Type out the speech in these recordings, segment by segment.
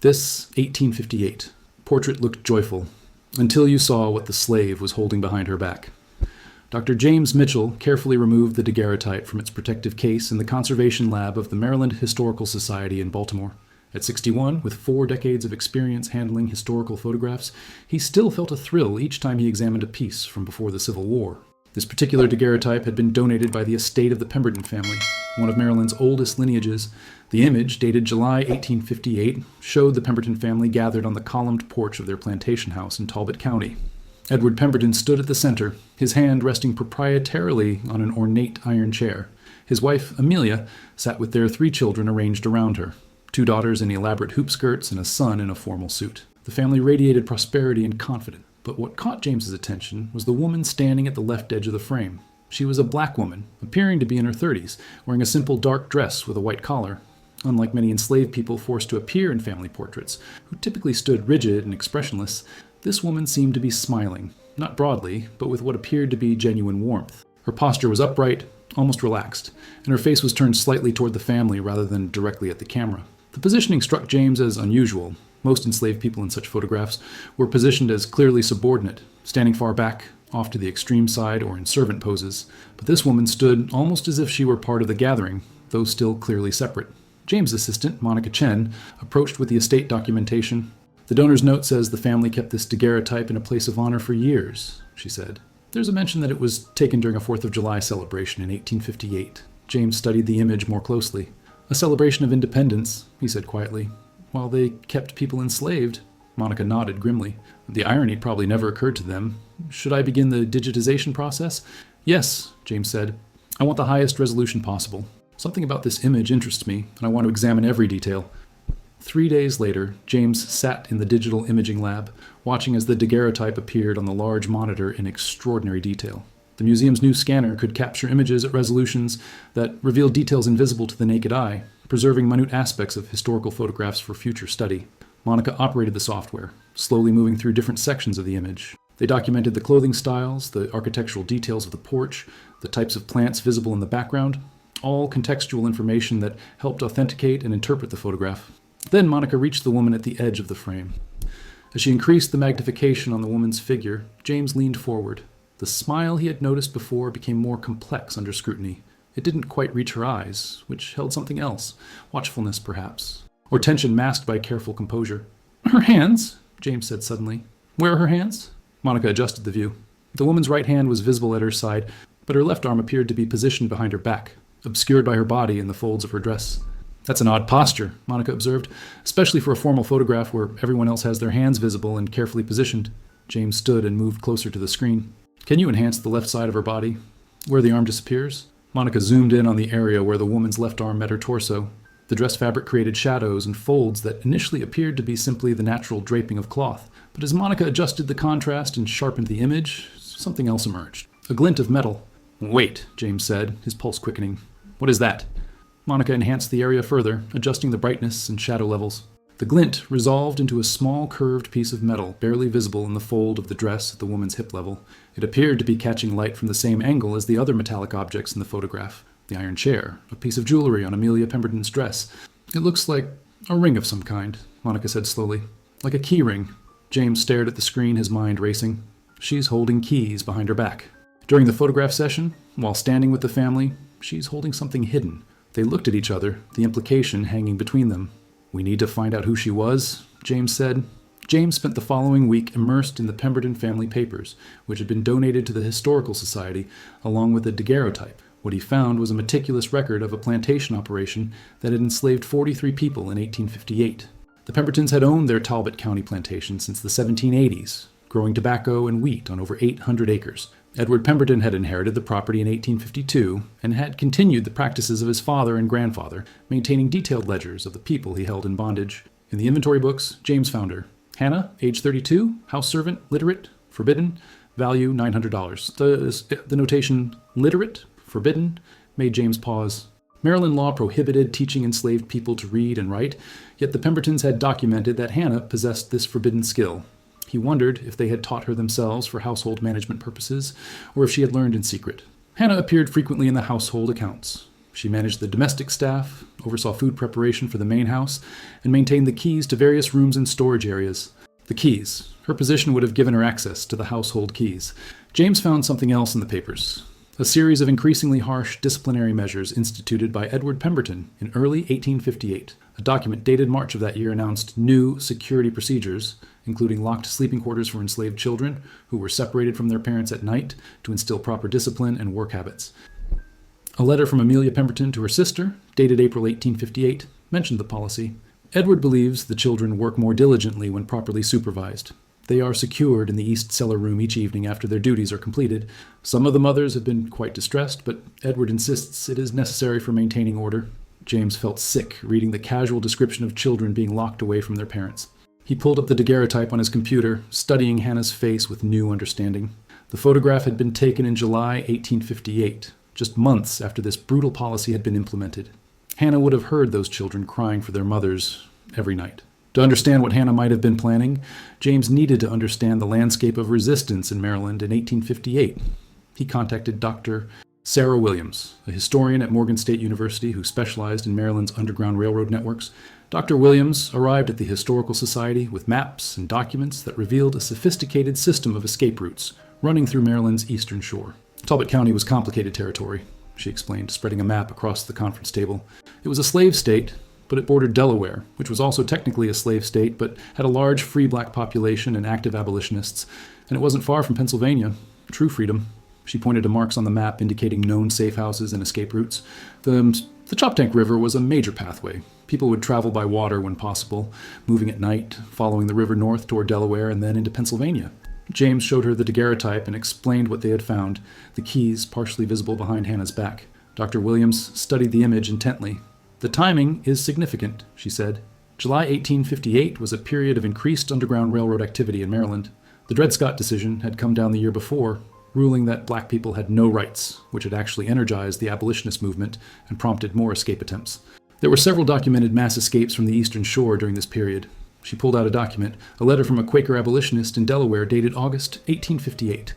This, 1858. Portrait looked joyful, until you saw what the slave was holding behind her back. Dr. James Mitchell carefully removed the daguerreotype from its protective case in the conservation lab of the Maryland Historical Society in Baltimore. At 61, with 4 decades of experience handling historical photographs, he still felt a thrill each time he examined a piece from before the Civil War. This particular daguerreotype had been donated by the estate of the Pemberton family, one of Maryland's oldest lineages. The image, dated July 1858, showed the Pemberton family gathered on the columned porch of their plantation house in Talbot County. Edward Pemberton stood at the center, his hand resting proprietarily on an ornate iron chair. His wife, Amelia, sat with their 3 children arranged around her, 2 daughters in elaborate hoop skirts and a son in a formal suit. The family radiated prosperity and confidence. But what caught James's attention was the woman standing at the left edge of the frame. She was a black woman, appearing to be in her 30s, wearing a simple dark dress with a white collar. Unlike many enslaved people forced to appear in family portraits, who typically stood rigid and expressionless, this woman seemed to be smiling, not broadly, but with what appeared to be genuine warmth. Her posture was upright, almost relaxed, and her face was turned slightly toward the family rather than directly at the camera. The positioning struck James as unusual. Most enslaved people in such photographs were positioned as clearly subordinate, standing far back, off to the extreme side, or in servant poses. But this woman stood almost as if she were part of the gathering, though still clearly separate. James' assistant, Monica Chen, approached with the estate documentation. "The donor's note says the family kept this daguerreotype in a place of honor for years," she said. "There's a mention that it was taken during a 4th of July celebration in 1858. James studied the image more closely. "A celebration of independence," he said quietly. "While they kept people enslaved." Monica nodded grimly. "The irony probably never occurred to them. Should I begin the digitization process?" "Yes," James said. "I want the highest resolution possible. Something about this image interests me, and I want to examine every detail." 3 days later, James sat in the digital imaging lab, watching as the daguerreotype appeared on the large monitor in extraordinary detail. The museum's new scanner could capture images at resolutions that revealed details invisible to the naked eye, preserving minute aspects of historical photographs for future study. Monica operated the software, slowly moving through different sections of the image. They documented the clothing styles, the architectural details of the porch, the types of plants visible in the background, all contextual information that helped authenticate and interpret the photograph. Then Monica reached the woman at the edge of the frame. As she increased the magnification on the woman's figure, James leaned forward. The smile he had noticed before became more complex under scrutiny. It didn't quite reach her eyes, which held something else. Watchfulness, perhaps. Or tension masked by careful composure. "Her hands," James said suddenly. "Where are her hands?" Monica adjusted the view. The woman's right hand was visible at her side, but her left arm appeared to be positioned behind her back, obscured by her body and the folds of her dress. "That's an odd posture," Monica observed, "especially for a formal photograph where everyone else has their hands visible and carefully positioned." James stood and moved closer to the screen. "Can you enhance the left side of her body, where the arm disappears?" Monica zoomed in on the area where the woman's left arm met her torso. The dress fabric created shadows and folds that initially appeared to be simply the natural draping of cloth. But as Monica adjusted the contrast and sharpened the image, something else emerged. A glint of metal. "Wait," James said, his pulse quickening. "What is that?" Monica enhanced the area further, adjusting the brightness and shadow levels. The glint resolved into a small curved piece of metal, barely visible in the fold of the dress at the woman's hip level. It appeared to be catching light from the same angle as the other metallic objects in the photograph. The iron chair, a piece of jewelry on Amelia Pemberton's dress. "It looks like a ring of some kind," Monica said slowly. "Like a key ring." James stared at the screen, his mind racing. She's holding keys behind her back. During the photograph session, while standing with the family, she's holding something hidden. They looked at each other, the implication hanging between them. "We need to find out who she was," James said. James spent the following week immersed in the Pemberton family papers, which had been donated to the Historical Society, along with the daguerreotype. What he found was a meticulous record of a plantation operation that had enslaved 43 people in 1858. The Pembertons had owned their Talbot County plantation since the 1780s, growing tobacco and wheat on over 800 acres. Edward Pemberton had inherited the property in 1852 and had continued the practices of his father and grandfather, maintaining detailed ledgers of the people he held in bondage. In the inventory books, James found her. Hannah, age 32, house servant, literate, forbidden, value $900. The notation literate, forbidden, made James pause. Maryland law prohibited teaching enslaved people to read and write, yet the Pembertons had documented that Hannah possessed this forbidden skill. He wondered if they had taught her themselves for household management purposes, or if she had learned in secret. Hannah appeared frequently in the household accounts. She managed the domestic staff, oversaw food preparation for the main house, and maintained the keys to various rooms and storage areas. The keys. Her position would have given her access to the household keys. James found something else in the papers. A series of increasingly harsh disciplinary measures instituted by Edward Pemberton in early 1858. A document dated March of that year announced new security procedures, including locked sleeping quarters for enslaved children who were separated from their parents at night to instill proper discipline and work habits. A letter from Amelia Pemberton to her sister, dated April 1858, mentioned the policy. Edward believes the children work more diligently when properly supervised. They are secured in the east cellar room each evening after their duties are completed. Some of the mothers have been quite distressed, but Edward insists it is necessary for maintaining order. James felt sick reading the casual description of children being locked away from their parents. He pulled up the daguerreotype on his computer, studying Hannah's face with new understanding. The photograph had been taken in July 1858, just months after this brutal policy had been implemented. Hannah would have heard those children crying for their mothers every night. To understand what Hannah might have been planning, James needed to understand the landscape of resistance in Maryland in 1858. He contacted Dr. Sarah Williams, a historian at Morgan State University who specialized in Maryland's Underground Railroad networks. Dr. Williams arrived at the Historical Society with maps and documents that revealed a sophisticated system of escape routes running through Maryland's eastern shore. Talbot County was complicated territory, she explained, spreading a map across the conference table. It was a slave state, but it bordered Delaware, which was also technically a slave state, but had a large free black population and active abolitionists. And it wasn't far from Pennsylvania. True freedom. She pointed to marks on the map indicating known safe houses and escape routes. The Choptank River was a major pathway. People would travel by water when possible, moving at night, following the river north toward Delaware and then into Pennsylvania. James showed her the daguerreotype and explained what they had found, the keys partially visible behind Hannah's back. Dr. Williams studied the image intently. The timing is significant, she said. July 1858 was a period of increased Underground Railroad activity in Maryland. The Dred Scott decision had come down the year before, ruling that black people had no rights, which had actually energized the abolitionist movement and prompted more escape attempts. There were several documented mass escapes from the eastern shore during this period. She pulled out a document, a letter from a Quaker abolitionist in Delaware dated August 1858.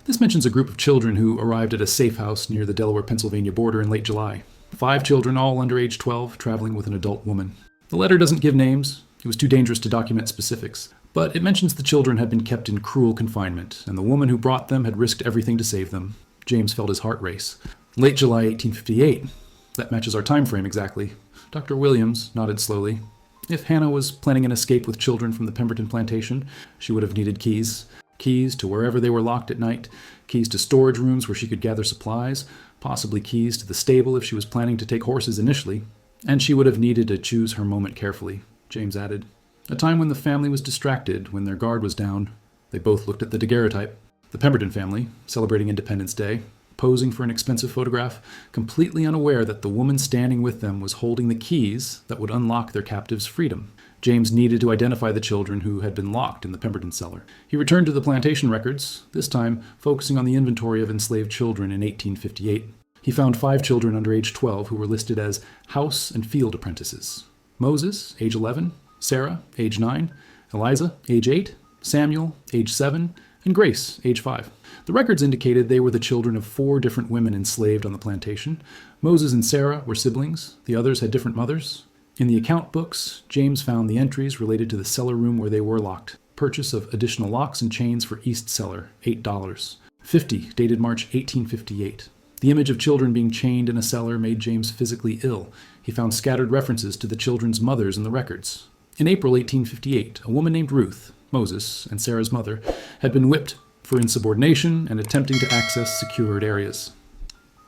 This mentions a group of children who arrived at a safe house near the Delaware-Pennsylvania border in late July. 5 children, all under age 12, traveling with an adult woman. The letter doesn't give names. It was too dangerous to document specifics. But it mentions the children had been kept in cruel confinement, and the woman who brought them had risked everything to save them. James felt his heart race. Late July 1858. That matches our time frame exactly. Dr. Williams nodded slowly. If Hannah was planning an escape with children from the Pemberton Plantation, she would have needed keys. Keys to wherever they were locked at night, keys to storage rooms where she could gather supplies, possibly keys to the stable if she was planning to take horses initially, and she would have needed to choose her moment carefully, James added. A time when the family was distracted, when their guard was down. They both looked at the daguerreotype. The Pemberton family, celebrating Independence Day, posing for an expensive photograph, completely unaware that the woman standing with them was holding the keys that would unlock their captive's freedom. James needed to identify the children who had been locked in the Pemberton cellar. He returned to the plantation records, this time focusing on the inventory of enslaved children in 1858. He found 5 children under age 12 who were listed as house and field apprentices. Moses, age 11, Sarah, age 9, Eliza, age 8, Samuel, age 7, and Grace, age 5. The records indicated they were the children of 4 different women enslaved on the plantation. Moses and Sarah were siblings. The others had different mothers. In the account books, James found the entries related to the cellar room where they were locked. Purchase of additional locks and chains for East Cellar, $8. 50, dated March 1858. The image of children being chained in a cellar made James physically ill. He found scattered references to the children's mothers in the records. In April 1858, a woman named Ruth, Moses, and Sarah's mother, had been whipped for insubordination and attempting to access secured areas.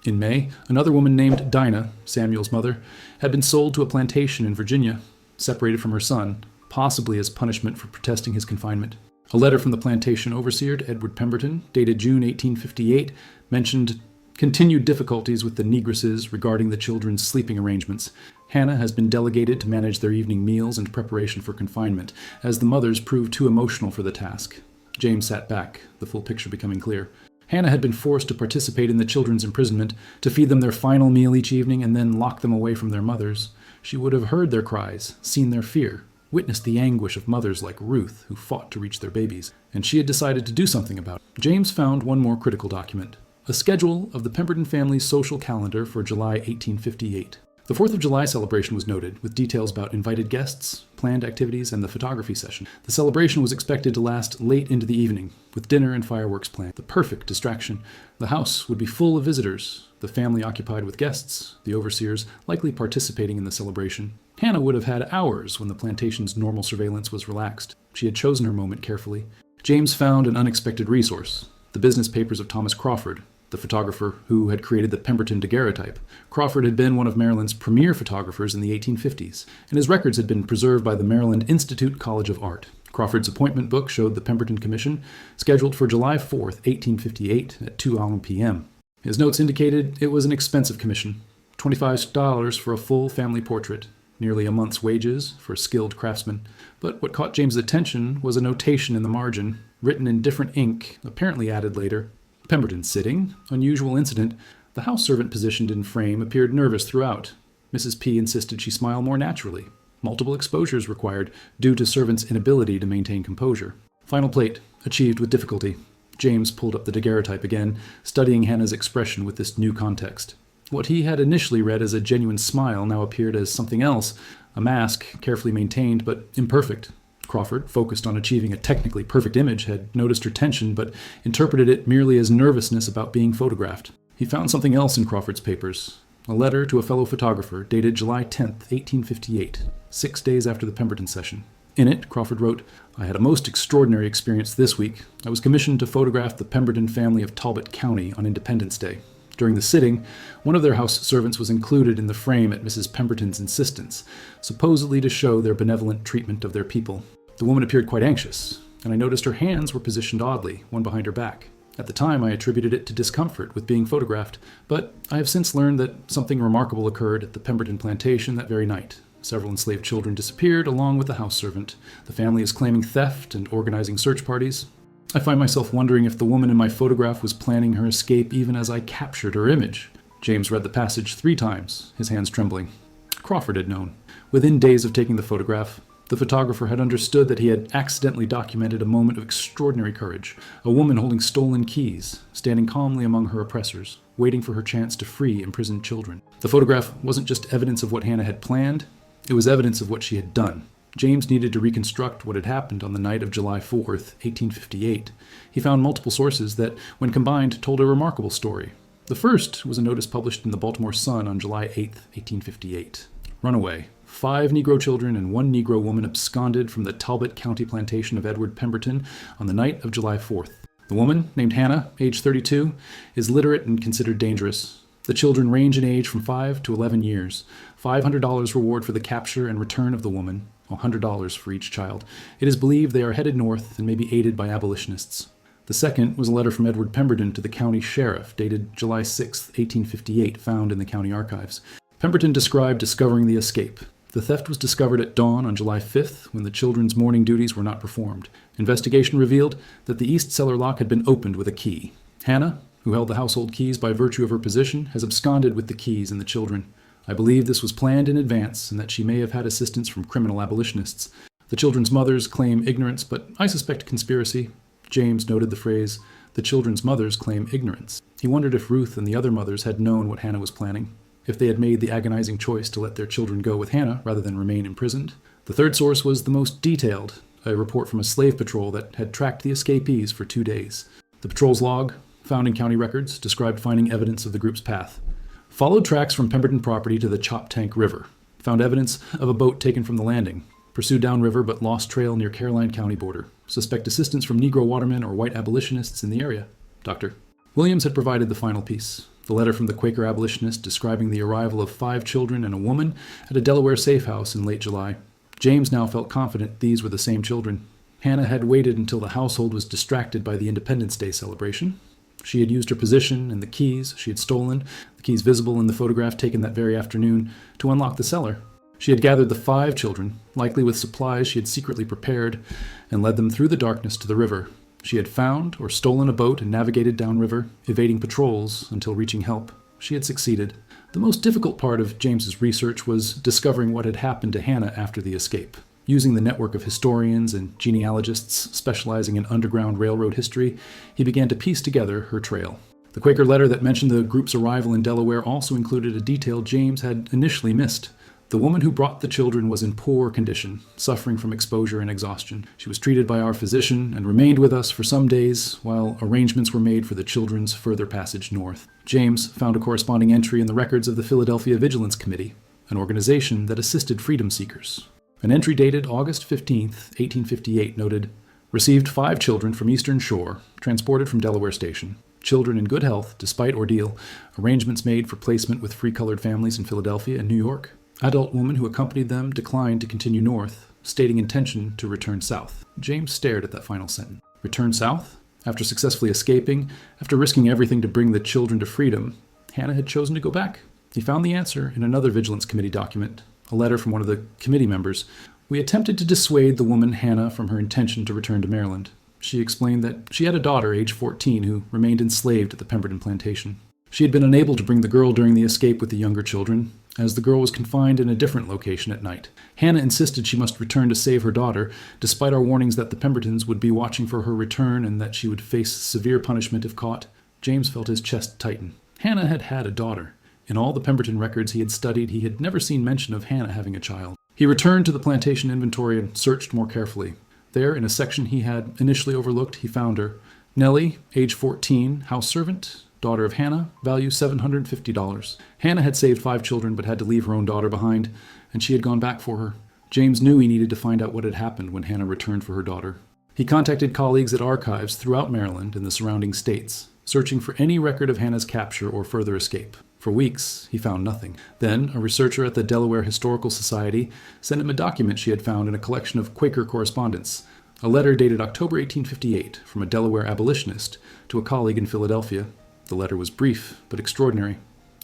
In May, another woman named Dinah, Samuel's mother, had been sold to a plantation in Virginia, separated from her son, possibly as punishment for protesting his confinement. A letter from the plantation overseer to Edward Pemberton, dated June 1858, mentioned continued difficulties with the negresses regarding the children's sleeping arrangements. Hannah has been delegated to manage their evening meals and preparation for confinement, as the mothers proved too emotional for the task. James sat back, the full picture becoming clear. Hannah had been forced to participate in the children's imprisonment, to feed them their final meal each evening and then lock them away from their mothers. She would have heard their cries, seen their fear, witnessed the anguish of mothers like Ruth who fought to reach their babies, and she had decided to do something about it. James found one more critical document, A schedule of the Pemberton family's social calendar for July 1858. The 4th of July celebration was noted, with details about invited guests, planned activities, and the photography session. The celebration was expected to last late into the evening, with dinner and fireworks planned. The perfect distraction. The house would be full of visitors, the family occupied with guests, the overseers likely participating in the celebration. Hannah would have had hours when the plantation's normal surveillance was relaxed. She had chosen her moment carefully. James found an unexpected resource: the business papers of Thomas Crawford, the photographer who had created the Pemberton daguerreotype. Crawford had been one of Maryland's premier photographers in the 1850s, and his records had been preserved by the Maryland Institute College of Art. Crawford's appointment book showed the Pemberton Commission scheduled for July 4th, 1858 at 2 p.m. His notes indicated it was an expensive commission, $25 for a full family portrait, nearly a month's wages for a skilled craftsman. But what caught James's attention was a notation in the margin, written in different ink, apparently added later. Pemberton sitting, unusual incident. The house servant positioned in frame appeared nervous throughout. Mrs. P insisted she smile more naturally. Multiple exposures required, due to servant's inability to maintain composure. Final plate, achieved with difficulty. James pulled up the daguerreotype again, studying Hannah's expression with this new context. What he had initially read as a genuine smile now appeared as something else, a mask, carefully maintained but imperfect. Crawford, focused on achieving a technically perfect image, had noticed her tension but interpreted it merely as nervousness about being photographed. He found something else in Crawford's papers, a letter to a fellow photographer dated July 10th, 1858, 6 days after the Pemberton session. In it, Crawford wrote, "I had a most extraordinary experience this week. I was commissioned to photograph the Pemberton family of Talbot County on Independence Day. During the sitting, one of their house servants was included in the frame at Mrs. Pemberton's insistence, supposedly to show their benevolent treatment of their people. The woman appeared quite anxious, and I noticed her hands were positioned oddly, one behind her back. At the time, I attributed it to discomfort with being photographed, but I have since learned that something remarkable occurred at the Pemberton plantation that very night. Several enslaved children disappeared along with the house servant. The family is claiming theft and organizing search parties. I find myself wondering if the woman in my photograph was planning her escape even as I captured her image." James read the passage 3 times, his hands trembling. Crawford had known. Within days of taking the photograph, the photographer had understood that he had accidentally documented a moment of extraordinary courage, a woman holding stolen keys, standing calmly among her oppressors, waiting for her chance to free imprisoned children. The photograph wasn't just evidence of what Hannah had planned, it was evidence of what she had done. James needed to reconstruct what had happened on the night of July 4th, 1858. He found multiple sources that, when combined, told a remarkable story. The first was a notice published in the Baltimore Sun on July 8th, 1858. Runaway. 5 Negro children and 1 Negro woman absconded from the Talbot County plantation of Edward Pemberton on the night of July 4th. The woman, named Hannah, age 32, is literate and considered dangerous. The children range in age from 5 to 11 years. $500 reward for the capture and return of the woman, $100 for each child. It is believed they are headed north and may be aided by abolitionists. The second was a letter from Edward Pemberton to the county sheriff, dated July 6, 1858, found in the county archives. Pemberton described discovering the escape. The theft was discovered at dawn on July 5th, when the children's morning duties were not performed. Investigation revealed that the east cellar lock had been opened with a key. Hannah, who held the household keys by virtue of her position, has absconded with the keys and the children. I believe this was planned in advance and that she may have had assistance from criminal abolitionists. The children's mothers claim ignorance, but I suspect conspiracy. James noted the phrase, "The children's mothers claim ignorance." He wondered if Ruth and the other mothers had known what Hannah was planning, if they had made the agonizing choice to let their children go with Hannah rather than remain imprisoned. The third source was the most detailed, a report from a slave patrol that had tracked the escapees for 2 days. The patrol's log, found in county records, described finding evidence of the group's path. Followed tracks from Pemberton property to the Chop Tank River. Found evidence of a boat taken from the landing. Pursued downriver but lost trail near Caroline County border. Suspect assistance from Negro watermen or white abolitionists in the area. Dr. Williams had provided the final piece. The letter from the Quaker abolitionist describing the arrival of 5 children and a woman at a Delaware safe house in late July. James now felt confident these were the same children. Hannah had waited until the household was distracted by the Independence Day celebration. She had used her position and the keys she had stolen, the keys visible in the photograph taken that very afternoon, to unlock the cellar. She had gathered the 5 children, likely with supplies she had secretly prepared, and led them through the darkness to the river. She had found or stolen a boat and navigated downriver, evading patrols until reaching help. She had succeeded. The most difficult part of James's research was discovering what had happened to Hannah after the escape. Using the network of historians and genealogists specializing in Underground Railroad history, he began to piece together her trail. The Quaker letter that mentioned the group's arrival in Delaware also included a detail James had initially missed. The woman who brought the children was in poor condition, suffering from exposure and exhaustion. She was treated by our physician and remained with us for some days while arrangements were made for the children's further passage north. James found a corresponding entry in the records of the Philadelphia Vigilance Committee, an organization that assisted freedom seekers. An entry dated August 15, 1858 noted, "Received 5 children from Eastern Shore, transported from Delaware Station. Children in good health, despite ordeal. Arrangements made for placement with free-colored families in Philadelphia and New York. Adult woman who accompanied them declined to continue north, stating intention to return south." James stared at that final sentence. Return south? After successfully escaping, after risking everything to bring the children to freedom, Hannah had chosen to go back. He found the answer in another Vigilance Committee document, a letter from one of the committee members. "We attempted to dissuade the woman Hannah from her intention to return to Maryland. She explained that she had a daughter, age 14, who remained enslaved at the Pemberton Plantation. She had been unable to bring the girl during the escape with the younger children, as the girl was confined in a different location at night. Hannah insisted she must return to save her daughter, despite our warnings that the Pembertons would be watching for her return and that she would face severe punishment if caught." James felt his chest tighten. Hannah had had a daughter. In all the Pemberton records he had studied, he had never seen mention of Hannah having a child. He returned to the plantation inventory and searched more carefully. There, in a section he had initially overlooked, he found her. Nellie, age 14, house servant, daughter of Hannah, value $750. Hannah had saved 5 children but had to leave her own daughter behind, and she had gone back for her. James knew he needed to find out what had happened when Hannah returned for her daughter. He contacted colleagues at archives throughout Maryland and the surrounding states, searching for any record of Hannah's capture or further escape. For weeks, he found nothing. Then, a researcher at the Delaware Historical Society sent him a document she had found in a collection of Quaker correspondence, a letter dated October 1858 from a Delaware abolitionist to a colleague in Philadelphia. The letter was brief, but extraordinary.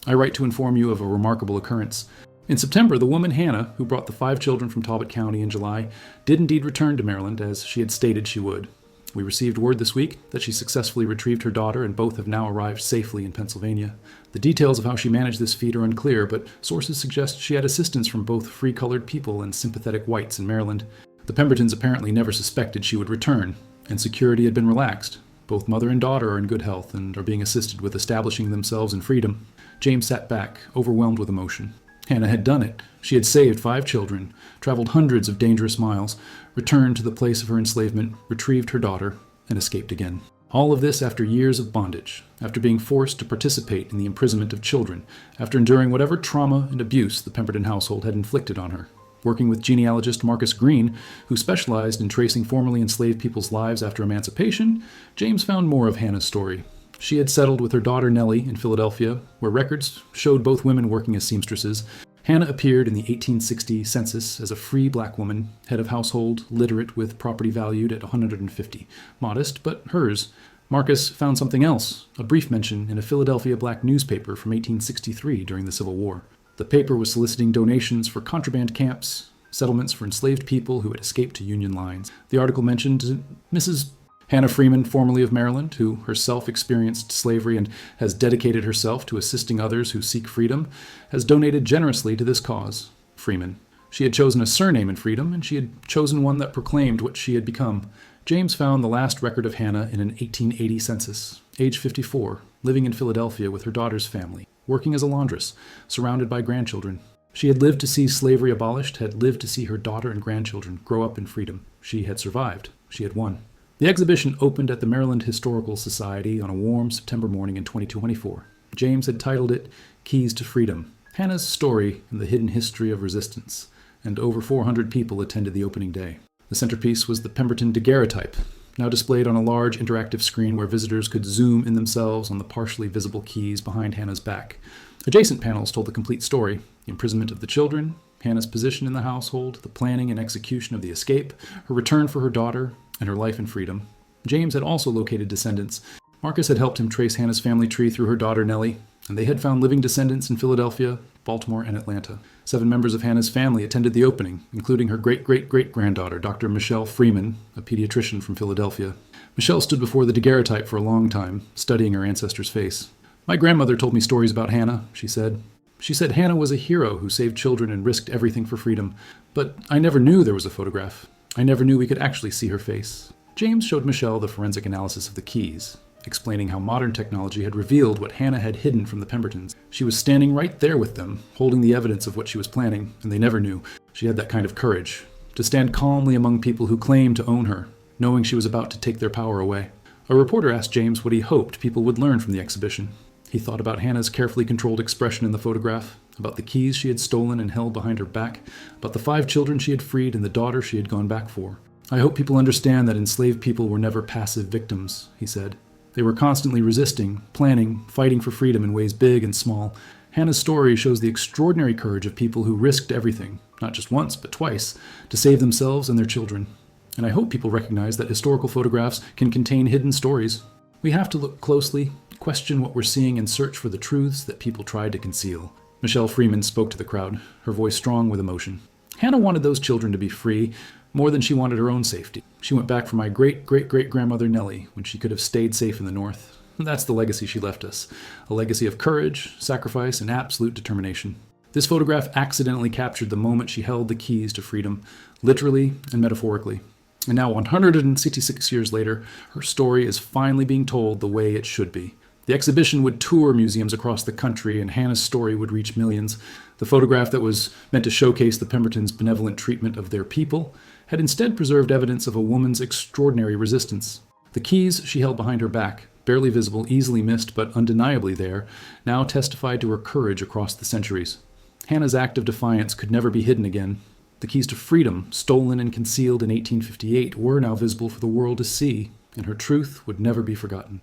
"I write to inform you of a remarkable occurrence. In September, the woman Hannah, who brought the 5 children from Talbot County in July, did indeed return to Maryland, as she had stated she would. We received word this week that she successfully retrieved her daughter, and both have now arrived safely in Pennsylvania. The details of how she managed this feat are unclear, but sources suggest she had assistance from both free-colored people and sympathetic whites in Maryland. The Pembertons apparently never suspected she would return, and security had been relaxed. Both mother and daughter are in good health and are being assisted with establishing themselves in freedom." James sat back, overwhelmed with emotion. Hannah had done it. She had saved 5 children, traveled hundreds of dangerous miles, returned to the place of her enslavement, retrieved her daughter, and escaped again. All of this after years of bondage, after being forced to participate in the imprisonment of children, after enduring whatever trauma and abuse the Pemberton household had inflicted on her. Working with genealogist Marcus Green, who specialized in tracing formerly enslaved people's lives after emancipation, James found more of Hannah's story. She had settled with her daughter Nellie in Philadelphia, where records showed both women working as seamstresses. Hannah appeared in the 1860 census as a free black woman, head of household, literate, with property valued at $150. Modest, but hers. Marcus found something else, a brief mention in a Philadelphia black newspaper from 1863 during the Civil War. The paper was soliciting donations for contraband camps, settlements for enslaved people who had escaped to Union lines. The article mentioned Mrs. Hannah Freeman, formerly of Maryland, who herself experienced slavery and has dedicated herself to assisting others who seek freedom, has donated generously to this cause. Freeman. She had chosen a surname in freedom, and she had chosen one that proclaimed what she had become. James found the last record of Hannah in an 1880 census, age 54, living in Philadelphia with her daughter's family, working as a laundress, surrounded by grandchildren. She had lived to see slavery abolished, had lived to see her daughter and grandchildren grow up in freedom. She had survived. She had won. The exhibition opened at the Maryland Historical Society on a warm September morning in 2024. James had titled it Keys to Freedom, Hannah's Story in the Hidden History of Resistance, and over 400 people attended the opening day. The centerpiece was the Pemberton daguerreotype, now displayed on a large interactive screen where visitors could zoom in themselves on the partially visible keys behind Hannah's back. Adjacent panels told the complete story: the imprisonment of the children, Hannah's position in the household, the planning and execution of the escape, her return for her daughter, and her life in freedom. James had also located descendants. Marcus had helped him trace Hannah's family tree through her daughter Nellie, and they had found living descendants in Philadelphia, Baltimore, and Atlanta. 7 members of Hannah's family attended the opening, including her great-great-great-granddaughter, Dr. Michelle Freeman, a pediatrician from Philadelphia. Michelle stood before the daguerreotype for a long time, studying her ancestor's face. "My grandmother told me stories about Hannah," she said. "She said Hannah was a hero who saved children and risked everything for freedom. But I never knew there was a photograph. I never knew we could actually see her face." James showed Michelle the forensic analysis of the keys. explaining how modern technology had revealed what Hannah had hidden from the Pembertons. She was standing right there with them, holding the evidence of what she was planning, and they never knew. She had that kind of courage, to stand calmly among people who claimed to own her, knowing she was about to take their power away. A reporter asked James what he hoped people would learn from the exhibition. He thought about Hannah's carefully controlled expression in the photograph, about the keys she had stolen and held behind her back, about the 5 children she had freed and the daughter she had gone back for. I hope people understand that enslaved people were never passive victims, he said. They were constantly resisting, planning, fighting for freedom in ways big and small. Hannah's story shows the extraordinary courage of people who risked everything, not just once, but twice, to save themselves and their children. And I hope people recognize that historical photographs can contain hidden stories. We have to look closely, question what we're seeing, and search for the truths that people tried to conceal. Michelle Freeman spoke to the crowd, her voice strong with emotion. Hannah wanted those children to be free, more than she wanted her own safety. She went back for my great-great-great-grandmother Nellie when she could have stayed safe in the North. That's the legacy she left us, a legacy of courage, sacrifice, and absolute determination. This photograph accidentally captured the moment she held the keys to freedom, literally and metaphorically. And now, 166 years later, her story is finally being told the way it should be. The exhibition would tour museums across the country, and Hannah's story would reach millions. The photograph that was meant to showcase the Pembertons' benevolent treatment of their people had instead preserved evidence of a woman's extraordinary resistance. The keys she held behind her back, barely visible, easily missed, but undeniably there, now testified to her courage across the centuries. Hannah's act of defiance could never be hidden again. The keys to freedom, stolen and concealed in 1858, were now visible for the world to see, and her truth would never be forgotten.